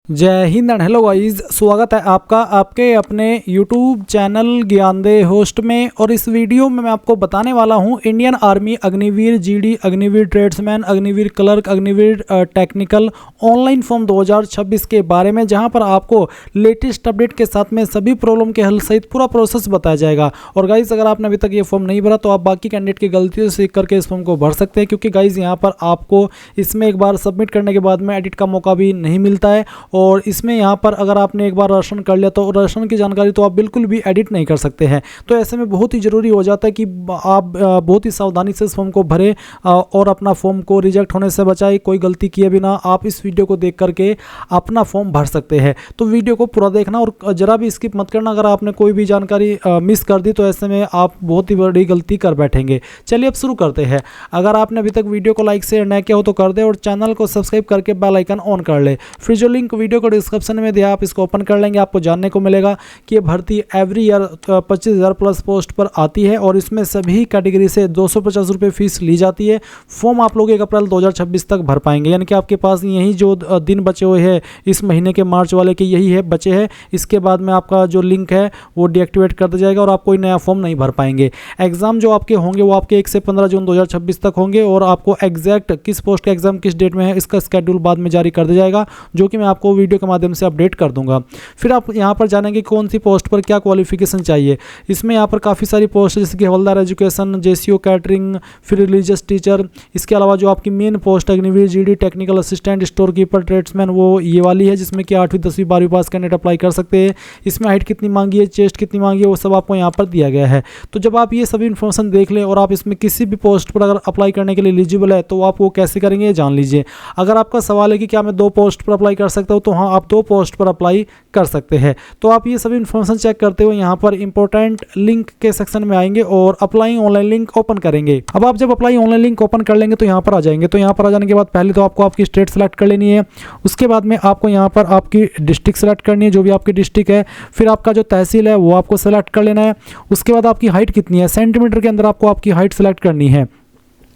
जय Hind and hello guys, स्वागत है आपका आपके अपने YouTube चैनल ज्ञानदेह होस्ट में। और इस वीडियो में मैं आपको बताने वाला हूं Indian army Agniveer GD, Agniveer tradesman, Agniveer clerk, Agniveer technical online form 2026 के बारे में, जहां पर आपको लेटेस्ट अपडेट के साथ में सभी प्रॉब्लम के हल सहित पूरा प्रोसेस बताया जाएगा। और गाइज अगर आपने अभी तक ये फॉर्म नहीं भरा तो आप बाकी कैंडिडेट की गलतियों से सीख करके इस फॉर्म को भर सकते हैं, क्योंकि गाइज यहाँ पर आपको इसमें एक बार सबमिट करने के बाद में एडिट का मौका भी नहीं मिलता है। और इसमें यहाँ पर अगर आपने एक बार राशन कर लिया तो राशन की जानकारी तो आप बिल्कुल भी एडिट नहीं कर सकते हैं। तो ऐसे में बहुत ही ज़रूरी हो जाता है कि आप बहुत ही सावधानी से इस फॉर्म को भरें और अपना फॉर्म को रिजेक्ट होने से बचाए। कोई गलती किए बिना आप इस वीडियो को देख करके अपना फॉर्म भर सकते हैं। तो वीडियो को पूरा देखना और ज़रा भी स्किप मत करना। अगर आपने कोई भी जानकारी मिस कर दी तो ऐसे में आप बहुत ही बड़ी गलती कर बैठेंगे। चलिए अब शुरू करते हैं। अगर आपने अभी तक वीडियो को लाइक शेयर न किया हो तो कर दे और चैनल को सब्सक्राइब करके बेल आइकन ऑन कर ले। फिर जो लिंक वीडियो को डिस्क्रिप्शन में दिया आप इसको ओपन कर लेंगे, आपको जानने को मिलेगा कि ये भर्ती एवरी ईयर 25,000 प्लस पोस्ट पर आती है और इसमें सभी कैटेगरी से 250 रुपये फीस ली जाती है। फॉर्म आप लोग 1 अप्रैल 2026 तक भर पाएंगे, यानी कि आपके पास यही जो दिन बचे हुए हैं इस महीने के मार्च वाले के यही है बचे हैं। इसके बाद में आपका जो लिंक है वो डीएक्टिवेट कर दिया जाएगा और आप कोई नया फॉर्म नहीं भर पाएंगे। एग्जाम जो आपके होंगे वो आपके 1 से 15 जून 2026 तक होंगे और आपको एग्जैक्ट किस पोस्ट का एग्जाम किस डेट में है इसका शेड्यूल बाद में जारी कर दिया जाएगा, जो कि मैं आपको वीडियो के माध्यम से अपडेट कर दूंगा। फिर आप यहाँ पर जानेंगे कौन सी पोस्ट पर क्या क्वालिफिकेशन चाहिए। इसमें यहाँ पर काफ़ी सारी पोस्ट जैसे कि हवलदार एजुकेशन, जेसीओ कैटरिंग, फिर रिलीजियस टीचर। इसके अलावा जो आपकी main post Agniveer GD, technical assistant, store keeper, tradesman, वो ये वाली है जिसमें कि 8वीं 10वीं 12वीं पास कैंडिडेट अप्लाई कर सकते हैं। इसमें हाइट कितनी मांगी है, चेस्ट कितनी मांगी है, वो सब आपको यहाँ पर दिया गया है। तो जब आप ये सभी इन्फॉर्मेशन देख लें और आप इसमें किसी भी पोस्ट पर अगर अप्लाई करने के लिए एलिजिबल है तो आप वो कैसे करेंगे ये जान लीजिए। अगर आपका सवाल है कि क्या मैं 2 पोस्ट पर अप्लाई कर सकता हूँ, तो हाँ आप 2 पोस्ट पर अप्लाई कर सकते हैं। तो आप ये सभी इन्फॉर्मेशन चेक करते हुए यहाँ पर इंपॉर्टेंट लिंक के सेक्शन में आएंगे और अप्लाई ऑनलाइन लिंक ओपन करेंगे। अब आप जब अप्लाई ऑनलाइन लिंक ओपन कर लेंगे तो यहाँ पर आ जाएंगे। तो यहाँ पर आ जाने के बाद पहले तो आपको आपकी स्टेट सेलेक्ट कर लेनी है। उसके बाद में आपको यहाँ पर आपकी डिस्ट्रिक्ट सेलेक्ट करनी है, जो भी आपकी डिस्ट्रिक्ट है। फिर आपका जो तहसील है वो आपको सेलेक्ट कर लेना है। उसके बाद आपकी हाइट कितनी है, सेंटीमीटर के अंदर आपको आपकी हाइट सेलेक्ट करनी है।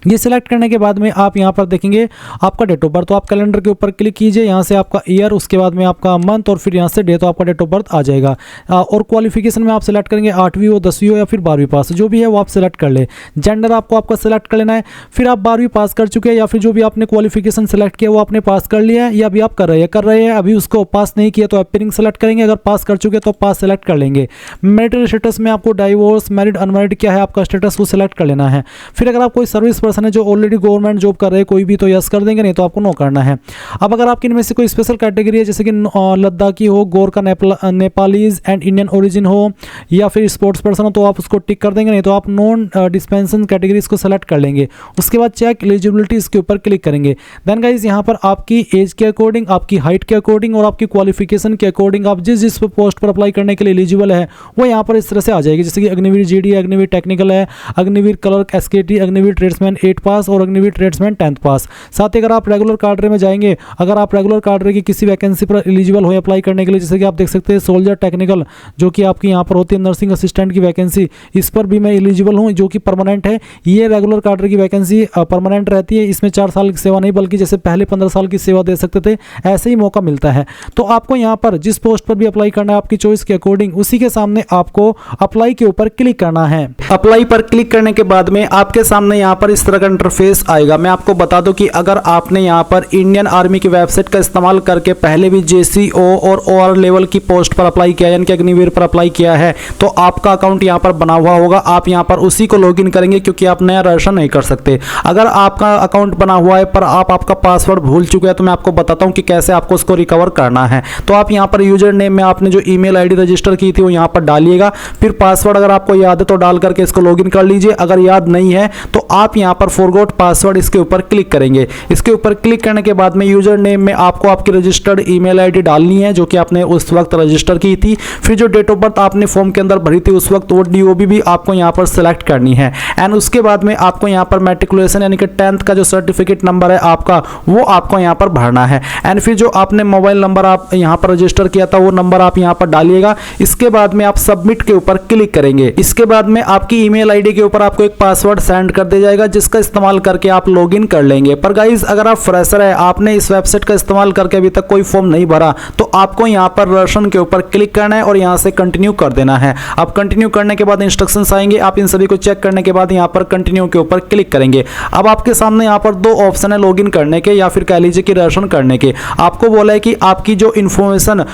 ये सिलेक्ट करने के बाद में आप यहाँ पर देखेंगे आपका डेट ऑफ बर्थ, तो आप कैलेंडर के ऊपर क्लिक कीजिए, यहाँ से आपका ईयर, उसके बाद में आपका मंथ और फिर यहाँ से डे, तो आपका डेट ऑफ बर्थ आ जाएगा। और क्वालिफिकेशन में आप सिलेक्ट करेंगे 8वीं हो, 10वीं हो या फिर 12वीं पास, जो भी है वो आप सिलेक्ट कर ले। जेंडर आपको आपका सिलेक्ट कर लेना है। फिर आप 12वीं पास कर चुके हैं या फिर जो भी आपने क्वालिफिकेशन सेलेक्ट किया वो आपने पास कर लिया है या अभी आप कर रहे हैं अभी उसको पास नहीं किया तो अपीयरिंग सेलेक्ट करेंगे। अगर पास कर चुके तो पास सेलेक्ट कर लेंगे। मैरिटल स्टेटस में आपको डाइवोर्स, मैरिड, अनमैरिड क्या है आपका स्टेटस वो सिलेक्ट कर लेना है। फिर अगर आप कोई सर्विस पर्सन है जो ऑलरेडी गवर्नमेंट जॉब कर रहे हैं कोई भी तो यस कर देंगे, नहीं तो आपको नो करना है। अब अगर आपकी इनमें से कोई स्पेशल कैटेगरी है जैसे कि लद्दाखी हो, Gorkha, Nepalese and Indian origin हो या फिर स्पोर्ट्स पर्सन हो तो आप उसको टिक कर देंगे, नहीं तो आप नॉन डिस्पेंशन कैटेगरीज को सेलेक्ट कर लेंगे। उसके बाद चेक एलिजिबिलिटी इसके ऊपर क्लिक करेंगे। देन गाइज यहाँ पर आपकी एज के अकॉर्डिंग, आपकी हाइट के अकॉर्डिंग और आपकी क्वालिफिकेशन के अकॉर्डिंग आप जिस पोस्ट पर अप्लाई करने के लिए एलिजिबल है वो यहाँ पर इस तरह से आ जाएगी। जैसे कि अग्निवीर जीडी, अग्निवीर टेक्निकल है, अग्निवीर क्लर्क एसकेटी, अग्निवीर ट्रेड्समैन 8 पास और अग्निवीर ट्रेड्समैन 10th पास। साथ ही अगर आप रेगुलर कार्डरे में जाएंगे, अगर आप रेगुलर कार्डरे की किसी वैकेंसी पर एलिजिबल हो अप्लाई करने के लिए, जैसे कि आप देख सकते हैं सोल्जर टेक्निकल जो कि आपकी यहाँ पर होती है, नर्सिंग असिस्टेंट की वैकेंसी, इस पर भी मैं एलिजिबल हूँ जो कि परमानेंट है। ये रेगुलर कार्डरे की वैकेंसी परमानेंट रहती है, इसमें 4 साल की सेवा नहीं बल्कि जैसे पहले 15 साल की सेवा दे सकते थे ऐसे ही मौका मिलता है। तो आपको यहाँ पर जिस पोस्ट पर भी अप्लाई करना है आपकी चॉइस के अकॉर्डिंग उसी के सामने आपको अप्लाई के ऊपर क्लिक करना है। अप्लाई पर क्लिक करने के बाद में आपके सामने यहाँ पर इस तरह का इंटरफेस आएगा। मैं आपको बता दूं कि अगर आपने यहाँ पर इंडियन आर्मी की वेबसाइट का इस्तेमाल करके पहले भी जेसीओ और ओआर लेवल की पोस्ट पर अप्लाई किया यानी कि अग्निवीर पर अप्लाई किया है तो आपका अकाउंट यहाँ पर बना हुआ होगा। आप यहाँ पर उसी को लॉगिन करेंगे क्योंकि आप नया रजिस्टर नहीं कर सकते। अगर आपका अकाउंट बना हुआ है पर आप आपका पासवर्ड भूल चुके हैं तो मैं आपको बताता हूँ कि कैसे आपको उसको रिकवर करना है। तो आप यहाँ पर यूजर नेम में आपने जो ईमेल आईडी रजिस्टर की थी वो यहाँ पर डालिएगा। फिर पासवर्ड अगर आपको याद है तो डाल करके इसको लॉगिन कर लीजिए। अगर याद नहीं है तो आप यहाँ पर फॉरगॉट पासवर्ड इसके ऊपर क्लिक करेंगे। इसके ऊपर क्लिक करने के बाद में यूजर नेम में आपको आपकी रजिस्टर्ड ईमेल आईडी डालनी है जो कि आपने उस वक्त रजिस्टर की थी। फिर जो डेट ऑफ बर्थ आपने फॉर्म के अंदर भरी थी उस वक्त वो डीओबी भी आपको यहाँ पर सेलेक्ट करनी है। एंड उसके बाद में आपको यहाँ पर मैट्रिकुलेशन यानी कि 10th का जो सर्टिफिकेट नंबर है आपका वो आपको यहाँ पर भरना है। एंड फिर जो आपने मोबाइल नंबर आप यहाँ पर रजिस्टर किया था वो नंबर आप यहाँ पर डालिएगा। इसके बाद में आप सबमिट के ऊपर क्लिक करेंगे। इसके बाद में आपकी ईमेल आईडी के ऊपर आपको एक पासवर्ड सेंड कर दिया जाएगा जिस इसका इस्तेमाल करके आप लॉगिन कर लेंगे। पर गाइज अगर आप फ्रेशर है, आपने इस वेबसाइट का इस्तेमाल करके अभी तक कोई फॉर्म नहीं भरा, तो आपको यहाँ पर रजिस्ट्रेशन के ऊपर क्लिक करना है और यहाँ से कंटिन्यू कर देना है। आप कंटिन्यू करने के बाद इंस्ट्रक्शंस आएंगे, आप इन सभी को चेक करने के बाद यहाँ पर कंटिन्यू के ऊपर क्लिक करेंगे। अब आपके सामने यहाँ पर दो ऑप्शन है लॉगिन करने के या फिर कह लीजिए कि रजिस्ट्रेशन करने के। आपको बोला है कि आपकी जो इन्फॉर्मेशन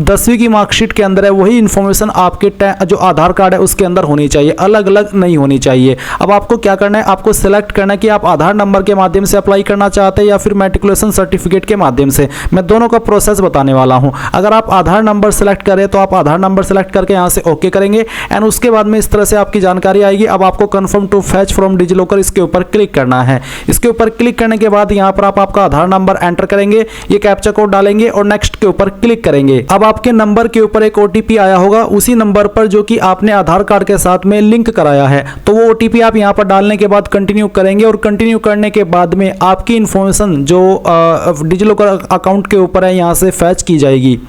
10वीं की मार्कशीट के अंदर है वही इन्फॉर्मेशन आपके जो आधार कार्ड है उसके अंदर होनी चाहिए, अलग अलग नहीं होनी चाहिए। अब आपको क्या करना है, आपको सिलेक्ट करना है कि आप आधार नंबर के माध्यम से अप्लाई करना चाहते हैं या फिर मैट्रिकुलेशन सर्टिफिकेट के माध्यम से। मैं दोनों का प्रोसेस बताने वाला हूं। अगर आप आधार नंबर सेलेक्ट करें तो आप आधार नंबर सेलेक्ट करके यहां से ओके करेंगे एंड उसके बाद में इस तरह से आपकी जानकारी आएगी। अब आपको confirm to fetch from DigiLocker इसके ऊपर क्लिक करना है। इसके ऊपर क्लिक करने के बाद यहां पर आप आपका आधार नंबर एंटर करेंगे, ये कैप्चा कोड डालेंगे और नेक्स्ट के ऊपर क्लिक करेंगे। अब आपके नंबर के ऊपर एक ओटीपी आया होगा, उसी नंबर पर जो कि आपने आधार कार्ड के साथ में लिंक कराया है, तो वो ओटीपी आप यहां पर डालने के बाद कंटिन्यू करेंगे और कंटिन्यू करने के बाद में आपकी इंफॉर्मेशन जो डिजिलॉकर अकाउंट के ऊपर है यहां से फैच की जाएगी।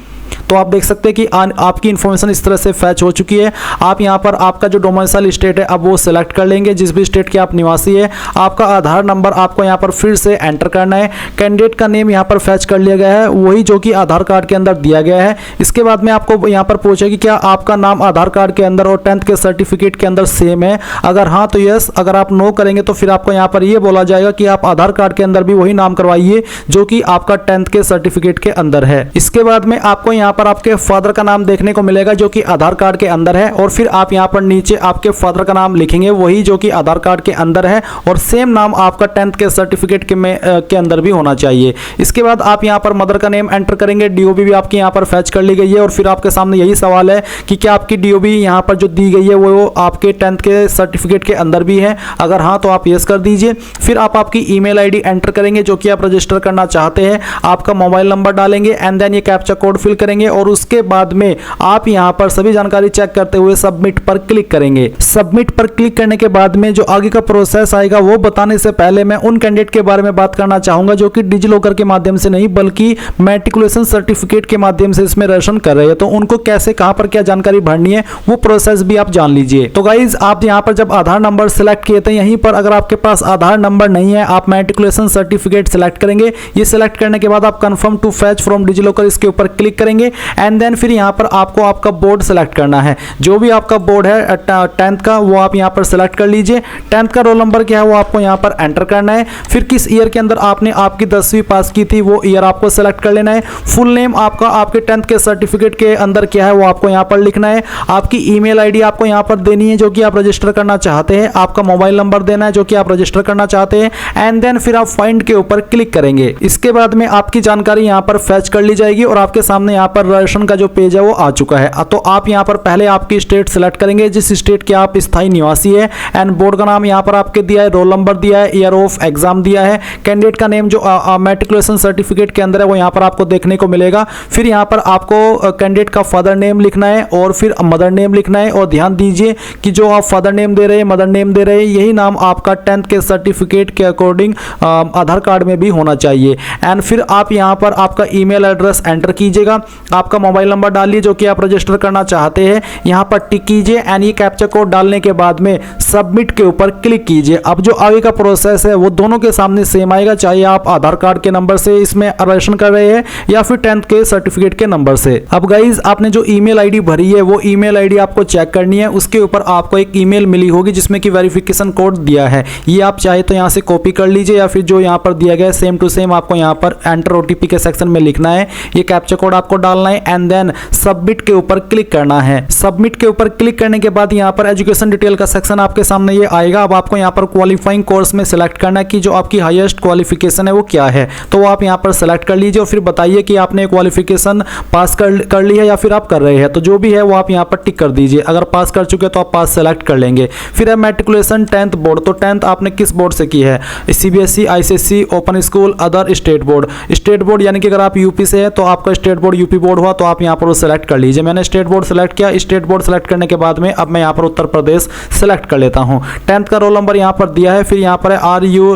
तो आप देख सकते हैं कि आपकी इन्फॉर्मेशन इस तरह से फैच हो चुकी है। आप यहां पर आपका जो डोमिसाइल स्टेट है अब वो सिलेक्ट कर लेंगे, जिस भी स्टेट के आप निवासी है। आपका आधार नंबर आपको यहां पर फिर से एंटर करना है। कैंडिडेट का नेम यहां पर फैच कर लिया गया है, वही जो कि आधार कार्ड के अंदर दिया गया है। इसके बाद में आपको यहां पर पूछेगा कि क्या आपका नाम आधार कार्ड के अंदर और 10th के सर्टिफिकेट के अंदर सेम है। अगर हाँ तो यस, अगर आप नो करेंगे तो फिर आपको यहां पर यह बोला जाएगा कि आप आधार कार्ड के अंदर भी वही नाम करवाइए जो कि आपका 10th के सर्टिफिकेट के अंदर है। इसके बाद में आपको यहां पर आपके फादर का नाम देखने को मिलेगा जो कि आधार कार्ड के अंदर है और फिर आप यहां पर नीचे आपके फादर का नाम लिखेंगे वही जो कि आधार कार्ड के अंदर है और सेम नाम आपका 10th के सर्टिफिकेट के अंदर भी होना चाहिए। इसके बाद आप यहां पर मदर का नेम एंटर करेंगे। डीओबी भी आपकी यहां पर फैच कर ली गई है और फिर आपके सामने यही सवाल है कि क्या आपकी डीओबी यहां पर जो दी गई है वो आपके 10th के सर्टिफिकेट के अंदर भी है। अगर हाँ तो आप यस कर दीजिए। फिर आप आपकी ईमेल आईडी एंटर करेंगे जो कि आप रजिस्टर करना चाहते हैं। आपका मोबाइल नंबर डालेंगे एंड देन ये कैप्चा कोड फिल करेंगे और उसके बाद में आप यहां पर सभी जानकारी चेक करते हुए सबमिट पर क्लिक करेंगे। सबमिट पर क्लिक करने के बाद में जो आगे का प्रोसेस आएगा वो बताने से पहले मैं उन कैंडिडेट के बारे में बात करना चाहूंगा जो कि डिजिलॉकर के माध्यम से नहीं बल्कि मैट्रिकुलेशन सर्टिफिकेट के माध्यम से इसमें रजिस्ट्रेशन कर रहे हैं। तो उनको कैसे कहां पर क्या जानकारी भरनी है वो प्रोसेस भी आप जान लीजिए। तो गाइज आप यहां पर जब आधार नंबर सेलेक्ट किए थे यहीं पर अगर आपके पास आधार नंबर नहीं है आप मैट्रिकुलेशन सर्टिफिकेट सेलेक्ट करेंगे। ये सेलेक्ट करने के बाद आप confirm to fetch from DigiLocker इसके ऊपर क्लिक करेंगे एंड देन फिर यहां पर आपको आपका बोर्ड सेलेक्ट करना है। जो भी आपका बोर्ड है 10th का वो आप यहां पर सेलेक्ट कर लीजिए। 10th का रोल नंबर क्या है वो आपको यहां पर एंटर करना है। फिर किस ईयर के अंदर आपने आपकी 10वीं पास की थी वो ईयर आपको सेलेक्ट कर लेना है। फुल नेम आपका आपके 10th के सर्टिफिकेट के अंदर क्या है वो आपको यहां पर लिखना है। आपकी ईमेल आईडी आपको यहां पर देनी है जो कि आप रजिस्टर करना चाहते हैं। आपका मोबाइल नंबर देना है जो कि आप रजिस्टर करना चाहते हैं एंड देन फिर आप फाइंड के ऊपर क्लिक करेंगे। इसके बाद में आपकी जानकारी यहां पर फैच कर ली जाएगी और आपके सामने यहां पर रजिस्ट्रेशन का जो पेज है वो आ चुका है। तो आप यहां पर पहले आपकी स्टेट सेलेक्ट करेंगे जिस स्टेट के आप स्थायी निवासी है एंड बोर्ड का नाम यहां पर आपके दिया है, रोल नंबर दिया है, ईयर ऑफ एग्जाम दिया है। कैंडिडेट का नेम जो मैट्रिकुलेशन सर्टिफिकेट के अंदर है वो यहां पर आपको देखने को मिलेगा। फिर यहां पर आपको कैंडिडेट का फादर नेम लिखना है और फिर मदर नेम लिखना है और ध्यान दीजिए कि जो आप फादर नेम दे रहे हैं मदर नेम दे रहे हैं यही नाम आपका 10th के सर्टिफिकेट के अकॉर्डिंग आधार कार्ड में भी होना चाहिए। एंड फिर आप यहां पर आपका ईमेल एड्रेस एंटर कीजिएगा। आपका मोबाइल नंबर डालिए जो कि आप रजिस्टर करना चाहते हैं, यहां पर टिक कीजिए एंड ये कैप्चा कोड डालने के बाद में सबमिट के ऊपर क्लिक कीजिए। अब जो आगे का प्रोसेस है वो दोनों के सामने सेम आएगा, चाहे आप आधार कार्ड के नंबर से इसमें रजिस्ट्रेशन कर रहे हैं या फिर 10th के सर्टिफिकेट के नंबर से। अब गाइज आपने जो ईमेल आईडी भरी है वो ईमेल आईडी आपको चेक करनी है। उसके ऊपर आपको एक ईमेल मिली होगी जिसमें कि वेरिफिकेशन कोड दिया है। ये आप चाहे तो यहां से कॉपी कर लीजिए या फिर जो यहां पर दिया गया है सेम टू सेम आपको यहां पर एंटर ओटीपी के सेक्शन में लिखना है। ये कैप्चा कोड आपको डालना है एंड देन सबमिट के ऊपर क्लिक करना है। सबमिट के ऊपर क्लिक करने के बाद यहां पर एजुकेशन डिटेल का सेक्शन आपके सामने ये आएगा। अब आपको यहां पर क्वालिफाइंग कोर्स में सिलेक्ट करना है कि जो आपकी हाईएस्ट क्वालिफिकेशन है वो क्या है। तो वो आप यहां पर सिलेक्ट कर लीजिए और फिर बताइए कि आपने क्वालिफिकेशन पास कर ली है या फिर आप कर रहे हैं। तो जो भी है वो आप यहां पर टिक कर दीजिए। अगर पास कर चुके तो आप पास सेलेक्ट कर लेंगे। फिर है मैट्रिकुलेशन 10th बोर्ड, तो 10th आपने किस बोर्ड से की है, CBSE, ICSE, open school, other state board. State board यानी कि अगर आप यूपी से है तो आपका state board UP board board हुआ तो आप यहाँ पर वो सेलेक्ट कर लीजिए। मैंने स्टेट बोर्ड सेलेक्ट किया। स्टेट बोर्ड सेलेक्ट करने के बाद में अब मैं यहाँ पर उत्तर प्रदेश सेलेक्ट कर लेता हूँ। 10th का रोल नंबर यहाँ पर दिया है। फिर यहाँ पर है आर यू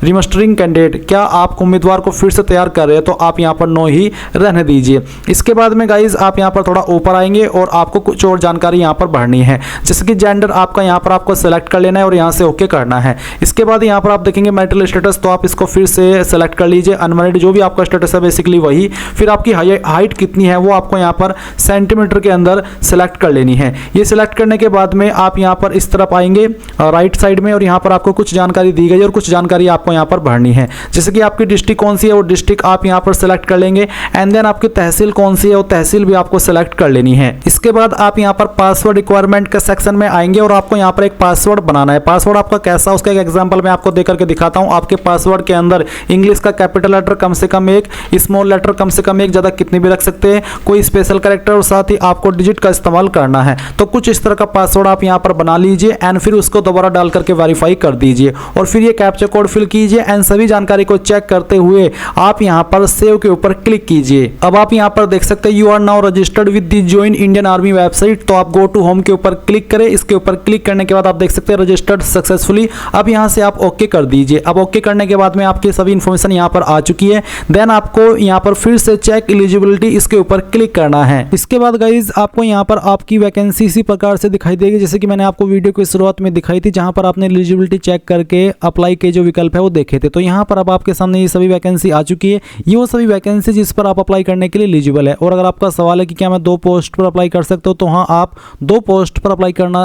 रिमस्टरिंग कैंडिडेट, क्या आप उम्मीदवार को फिर से तैयार कर रहे हैं, तो आप यहाँ पर नो ही रहने दीजिए। इसके बाद में गाइज आप यहाँ पर थोड़ा ऊपर आएंगे और आपको कुछ और जानकारी यहाँ पर भरनी है, जैसे कि जेंडर आपका यहाँ पर आपको सेलेक्ट कर लेना है और यहाँ से ओके करना है। इसके बाद यहाँ पर आप देखेंगे मैरिटल स्टेटस, तो आप इसको फिर से सेलेक्ट कर लीजिए। अनमैरिड जो भी आपका स्टेटस है बेसिकली वही। फिर आपकी हाइट कितनी है वो आपको यहाँ पर सेंटीमीटर के अंदर सेलेक्ट कर लेनी है। ये सिलेक्ट करने के बाद में आप यहाँ पर इस तरफ आएंगे राइट साइड में और यहाँ पर आपको कुछ जानकारी दी गई और कुछ जानकारी आपको यहाँ पर भरनी है, जैसे कि आपकी डिस्ट्रिक्ट कौन सी है वो डिस्ट्रिक्ट आप यहाँ पर सेलेक्ट कर लेंगे। एंड देन आपकी तहसील कौन सी है वो तहसील भी आपको सेलेक्ट कर लेनी है। इसके बाद आप यहाँ पर पासवर्ड रिक्वायरमेंट के सेक्शन में आएंगे और आपको यहाँ पर एक पासवर्ड बनाना है। पासवर्ड आपका कैसा, उसका एक एग्जांपल मैं आपको देकर के दिखाता हूँ। आपके पासवर्ड के अंदर इंग्लिश का कैपिटल लेटर कम से कम एक, स्मॉल लेटर कम से कम एक, ज़्यादा कितनी भी रख सकते हैं, कोई स्पेशल कैरेक्टर और साथ ही आपको डिजिट का इस्तेमाल करना है। तो कुछ इस तरह का पासवर्ड आप यहाँ पर बना लीजिए एंड फिर उसको दोबारा डाल करके वेरीफाई कर दीजिए और फिर ये कैप्चा कोड फिल कीजिए एंड सभी जानकारी को चेक करते हुए आप यहाँ पर सेव के ऊपर क्लिक कीजिए। अब आप यहाँ पर देख सकते हैं you are now registered with the join Indian Army website. तो आप गो टू होम के ऊपर क्लिक करें। इसके ऊपर क्लिक करने के बाद आप देख सकते हैं रजिस्टर्ड सक्सेसफुली। अब यहाँ से आप ओके कर दीजिए। अब ओके करने के बाद में आपकी सभी इन्फॉर्मेशन यहाँ पर आ चुकी है। देन आपको यहाँ पर फिर से चेक एलिजिबिलिटी इसके ऊपर क्लिक करना है। इसके बाद गाइज आपको यहाँ पर आपकी वैकेंसी इसी प्रकार से दिखाई देगी जैसे कि मैंने आपको वीडियो की शुरुआत में दिखाई थी, जहाँ पर आपने एलिजिबिलिटी चेक करके अप्लाई के जो विकल्प है वो देखे थे। तो यहाँ पर अब आपके सामने ये सभी वैकेंसी आ चुकी है। ये वो सभी वैकेंसी जिस पर आप अप्लाई करने के लिए एलिजिबल है। और अगर आपका सवाल है कि क्या मैं 2 पोस्ट पर अप्लाई कर सकता हूँ, तो हाँ आप 2 पोस्ट पर अप्लाई करना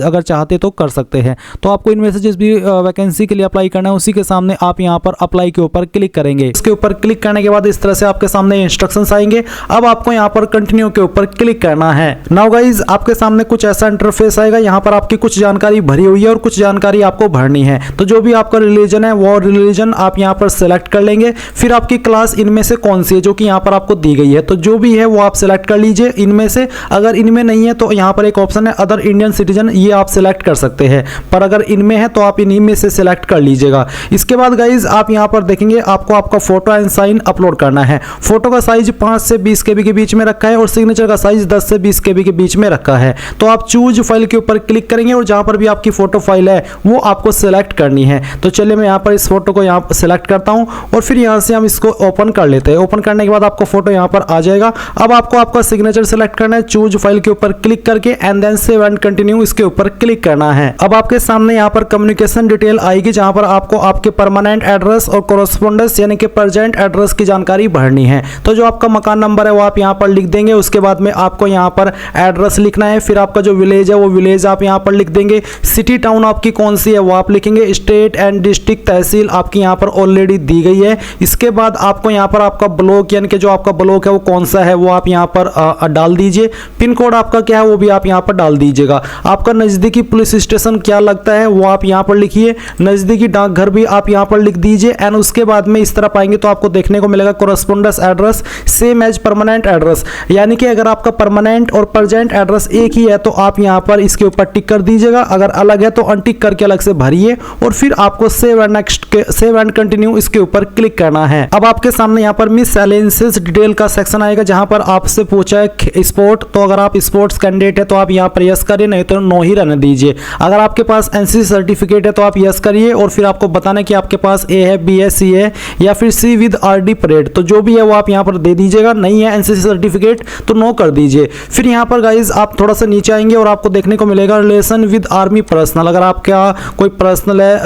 अगर चाहते तो कर सकते हैं। तो आपको इनमें से जिस भी वैकेंसी के लिए अप्लाई करना है उसी के सामने आप यहाँ पर अप्लाई के ऊपर क्लिक करेंगे। इसके ऊपर क्लिक करने के बाद इस तरह से आपके सामने इंस्ट्रक्शंस आएंगे। अब आपको यहाँ पर कंटिन्यू के ऊपर क्लिक करना है। नाउ गाइज आपके सामने कुछ ऐसा इंटरफेस आएगा। यहाँ पर आपकी कुछ जानकारी भरी हुई है और कुछ जानकारी आपको भरनी है। तो जो भी आपका रिलीजन है वो रिलीजन आप यहाँ पर सेलेक्ट कर लेंगे। फिर आपकी क्लास इनमें से कौन सी है जो कि यहाँ पर आपको दी गई है, तो जो भी है वो आप सेलेक्ट कर लीजिए इनमें से। अगर इनमें नहीं है तो यहाँ पर एक ऑप्शन है अदर इंडियन सिटीजन, ये आप सेलेक्ट कर सकते हैं, पर अगर इनमें है तो आप इन्हीं में से सेलेक्ट कर लीजिएगा। इसके बाद गाइज आप यहाँ पर देखेंगे आपको आपका फोटो एंड साइन अपलोड करना है। फोटो का साइज 5 से 20 KB के बीच में रखा है और सिग्नेचर का साइज 10 से 20 KB के बीच में रखा है। तो आप चूज फाइल के ऊपर क्लिक करेंगे और जहां पर भी आपकी फोटो फाइल है वो आपको सेलेक्ट करनी है। तो चलिए मैं यहाँ पर इस फोटो को यहाँ पर सेलेक्ट करता हूँ और फिर यहाँ से हम इसको ओपन कर लेते हैं। ओपन करने के बाद आपको फोटो यहाँ पर आ जाएगा। अब आपको आपका सिग्नेचर सेलेक्ट करना है चूज फाइल के ऊपर क्लिक करके and then save and continue इसके ऊपर क्लिक करना है। अब आपके सामने यहाँ पर कम्युनिकेशन डिटेल आएगी जहां पर आपको आपके परमानेंट एड्रेस और कोरेस्पोंडेंस यानी कि प्रेजेंट एड्रेस की जानकारी भरनी है। तो जो आपका मकान नंबर है वो आप यहाँ पर लिख देंगे। उसके बाद में आपको यहाँ पर एड्रेस लिखना है। फिर आपका जो विलेज है वो विलेज आप यहाँ पर लिख देंगे। सिटी टाउन आपकी कौन सी है वो आप लिखेंगे। स्टेट एंड डिस्ट्रिक्ट तहसील आपकी यहाँ पर ऑलरेडी दी गई है। इसके बाद आपको यहाँ पर आपका ब्लॉक यानी कि जो आपका ब्लॉक है वो कौन सा है वो आप यहाँ पर डाल दीजिए। पिन कोड आपका क्या है वो भी आप यहाँ पर डाल दीजिएगा। आपका नज़दीकी पुलिस स्टेशन क्या लगता है वो आप यहाँ पर लिखिए। नज़दीकी डाकघर भी आप यहाँ पर लिख दीजिए। एंड उसके बाद में इस तरह पाएंगे तो आपको देखने को मिलेगा correspondence address same as permanent address, यानी कि अगर आपका परमानेंट और प्रेजेंट एड्रेस एक ही है तो आप यहाँ पर इसके ऊपर टिक कर दीजिएगा। अगर अलग है तो अनटिक करके अलग से भरिए और फिर आपको सेव एंड नेक्स्ट के सेव एंड कंटिन्यू इसके ऊपर क्लिक करना है। अब आपके सामने यहाँ पर मिससेलेनियस डिटेल का सेक्शन आएगा जहां पर आपसे पूछा है स्पोर्ट। तो अगर आप स्पोर्ट्स कैंडिडेट है तो आप यहाँ पर यस करिए, नहीं तो नो ही रहने दीजिए। अगर आपके पास एनसीसी सर्टिफिकेट है तो आप यस करिए और फिर आपको बताना कि आपके पास ए है, बी है, सी है या फिर सी विद आरडी परेड, तो जो भी है वो आप यहाँ पर दे दीजिएगा। नहीं है एनसीसी सर्टिफिकेट तो नो कर दीजिए। फिर यहाँ पर गाइज आप थोड़ा सा नीचे आएंगे और आपको देखने को मिलेगा रिलेशन विद आर्मी पर्सनल। अगर आपका कोई पर्सनल है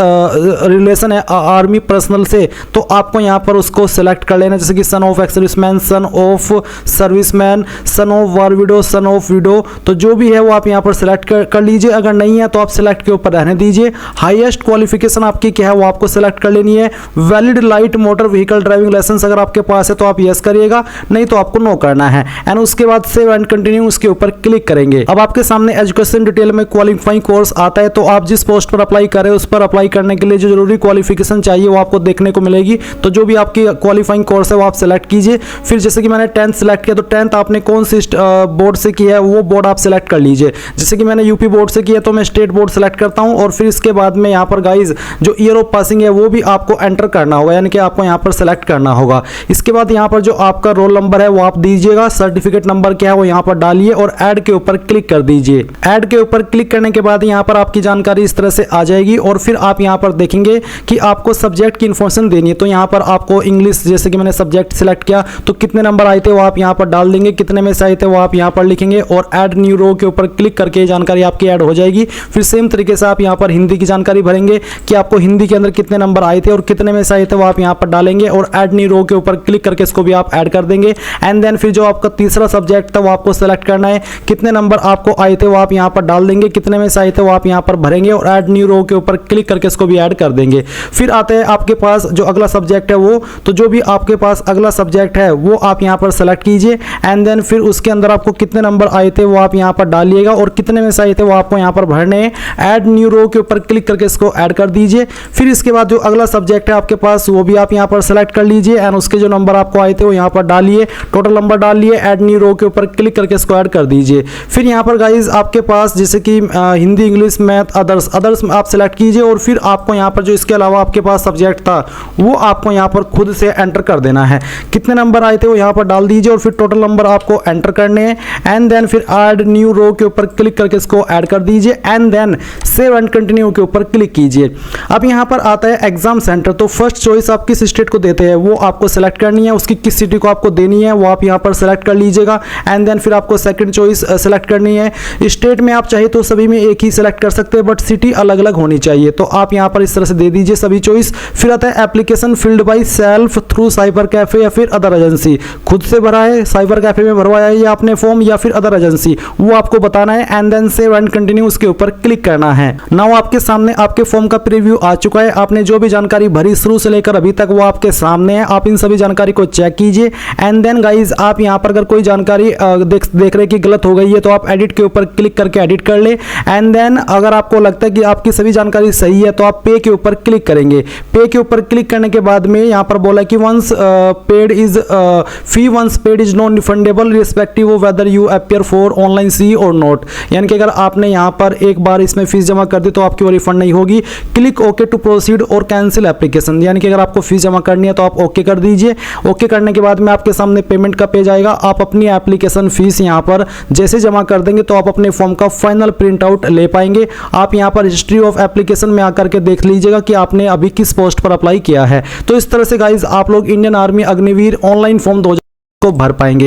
रिलेशन है आर्मी पर्सनल से तो आपको यहाँ पर उसको सेलेक्ट कर लेना, जैसे कि son of ex serviceman, son of serviceman, son of war window, son of window, तो जो भी है वो आप यहाँ पर सेलेक्ट कर लीजिए। अगर नहीं है तो आप सेलेक्ट के ऊपर रहने दीजिए। हाईएस्ट क्वालिफिकेशन आपकी क्या है वो आपको सेलेक्ट कर लेनी है। Valid light motor vehicle driving licence अगर आपके पास है तो आप यस करिएगा, नहीं तो आपको नो करना है। एंड उसके बाद सेव एंड कंटिन्यू उसके ऊपर क्लिक करेंगे। अब आपके सामने एजुकेशन डिटेल में क्वालिफाइंग कोर्स आता है। तो आप जिस पोस्ट पर अप्लाई कर रहे हैं उस पर अप्लाई करने के लिए जो जरूरी क्वालिफिकेशन चाहिए वो आपको देखने को मिलेगी। तो जो भी आपकी क्वालिफाइंग कोर्स है वो आप सेलेक्ट कीजिए। फिर जैसे कि मैंने 10th सेलेक्ट किया तो 10th आपने कौन सी बोर्ड से किया है वो बोर्ड आप सेलेक्ट कर लीजिए। जैसे कि मैंने यूपी बोर्ड से किया तो मैं स्टेट बोर्ड सेलेक्ट करता हूं और फिर इसके बाद में यहाँ पर गाइज जो ईयर ऑफ पासिंग है वो भी आपको एंटर करना होगा, यानी कि आपको यहाँ पर सेलेक्ट करना होगा। इसके बाद यहाँ पर जो आपका रोल रोल नंबर है वो आप दीजिएगा, सर्टिफिकेट नंबर क्या है वो यहाँ पर डालिए और ऐड के ऊपर क्लिक कर दीजिए। ऐड के ऊपर क्लिक करने के बाद यहाँ पर आपकी जानकारी इस तरह से आ जाएगी और फिर आप यहाँ पर देखेंगे कि आपको सब्जेक्ट की इन्फॉर्मेशन देनी है। तो यहाँ पर आपको इंग्लिश, जैसे कि मैंने सब्जेक्ट सिलेक्ट किया तो कितने नंबर आए थे वो आप यहाँ पर डाल देंगे, कितने में से आए थे वो आप यहाँ पर लिखेंगे और ऐड न्यू रो के ऊपर क्लिक करके जानकारी आपकी ऐड हो जाएगी। फिर सेम तरीके से आप यहाँ पर हिंदी की जानकारी भरेंगे कि आपको हिंदी के अंदर कितने नंबर आए थे और कितने में से आए थे वो आप यहाँ पर डालेंगे और ऐड न्यू रो के ऊपर क्लिक करके इसको भी आप ऐड कर देंगे। एंड देन फिर जो आपका तीसरा सब्जेक्ट था वो आपको सेलेक्ट करना है, कितने नंबर आपको आए थे वो आप यहाँ पर डाल देंगे, कितने में से आए थे वो आप यहाँ पर भरेंगे और ऐड न्यू रो के ऊपर क्लिक करके इसको भी ऐड कर देंगे। फिर आते हैं आपके पास जो अगला सब्जेक्ट है वो, तो जो भी आपके पास अगला सब्जेक्ट है वो आप यहाँ पर सेलेक्ट कीजिए। एंड देन फिर उसके अंदर आपको कितने नंबर आए थे वो आप यहाँ पर डालिएगा और कितने में से आए थे वो आपको यहाँ पर भरने हैं। ऐड न्यू रो के ऊपर क्लिक करके इसको ऐड कर दीजिए। फिर इसके बाद जो अगला सब्जेक्ट है आपके पास वो भी आप यहाँ पर सेलेक्ट कर लीजिए एंड उसके जो नंबर आपको आए थे वो यहाँ पर डालिए, टोटल नंबर डालिए, ऐड न्यू रो के ऊपर क्लिक करके इसको ऐड कर दीजिए। फिर यहाँ पर गाइज आपके पास जैसे कि हिंदी, इंग्लिश, मैथ, अदर्स आप सेलेक्ट कीजिए और फिर आपको यहाँ पर जो इसके अलावा आपके पास सब्जेक्ट था वो आपको यहाँ पर खुद से एंटर कर देना है। कितने नंबर आए थे वो यहाँ पर डाल दीजिए और फिर टोटल नंबर आपको एंटर करने हैं। एंड देन फिर ऐड न्यू रो के ऊपर क्लिक करके इसको ऐड कर दीजिए and then save and continue के ऊपर क्लिक कीजिए। अब यहाँ पर आता है एग्जाम सेंटर। तो फर्स्ट चॉइस आप किस स्टेट को देते हैं वो आपको सेलेक्ट करनी है, उसकी किस सिटी को आपको देनी है वो आप यहाँ पर सेलेक्ट कर लीजिएगा। एंड देन फिर आपको सेकंड चॉइस सेलेक्ट करनी है। स्टेट में आप चाहे तो सभी में एक ही सेलेक्ट कर सकते हैं बट सिटी अलग अलग होनी चाहिए, तो आप यहाँ पर इस तरह से दे दीजिए सभी चॉइस। फिर आता है application filled by self through cyber cafe या फिर अदर एजेंसी, खुद से भरा है, साइबर कैफे में भरवाया है या आपने फॉर्म या फिर अदर एजेंसी, वो आपको बताना है। And then save and continue उसके ऊपर क्लिक करना है। नाउ आपके सामने आपके फॉर्म का प्रीव्यू आ चुका है। आपने जो भी जानकारी भरी शुरू से लेकर अभी तक वो आपके सामने है। आप इन सभी जानकारी को चेक कीजिए। एंड देन गाइज आप यहाँ पर अगर कोई जानकारी देख रहे कि गलत हो गई है तो आप एडिट के ऊपर क्लिक करके एडिट कर ले। एंड देन अगर आपको लगता है कि आपकी सभी जानकारी सही है तो आप पे के ऊपर क्लिक करेंगे। पे के ऊपर क्लिक करने के बाद में यहाँ पर बोला कि once paid is non refundable respective of whether you appear for online see और नॉट, यानी कि अगर आपने यहाँ पर एक बार इसमें फीस जमा कर दी तो आपकी वो रिफंड नहीं होगी। क्लिक ओके टू प्रोसीड और कैंसिल एप्लीकेशन, यानी कि अगर आपको फीस जमा करनी है तो आप ओके कर दीजिए। ओके करने के बाद में आपके सामने पेमेंट का पेज आएगा। आप अपनी एप्लीकेशन फीस यहाँ पर जैसे जमा कर देंगे तो आप अपने फॉर्म का फाइनल प्रिंट आउट ले पाएंगे। आप यहाँ पर हिस्ट्री ऑफ एप्लीकेशन में आकर के देख लीजिएगा कि आपने अभी किस पोस्ट पर अप्लाई किया है। तो इस तरह से गाइज आप लोग Indian army Agniveer online form 2000 को भर पाएंगे।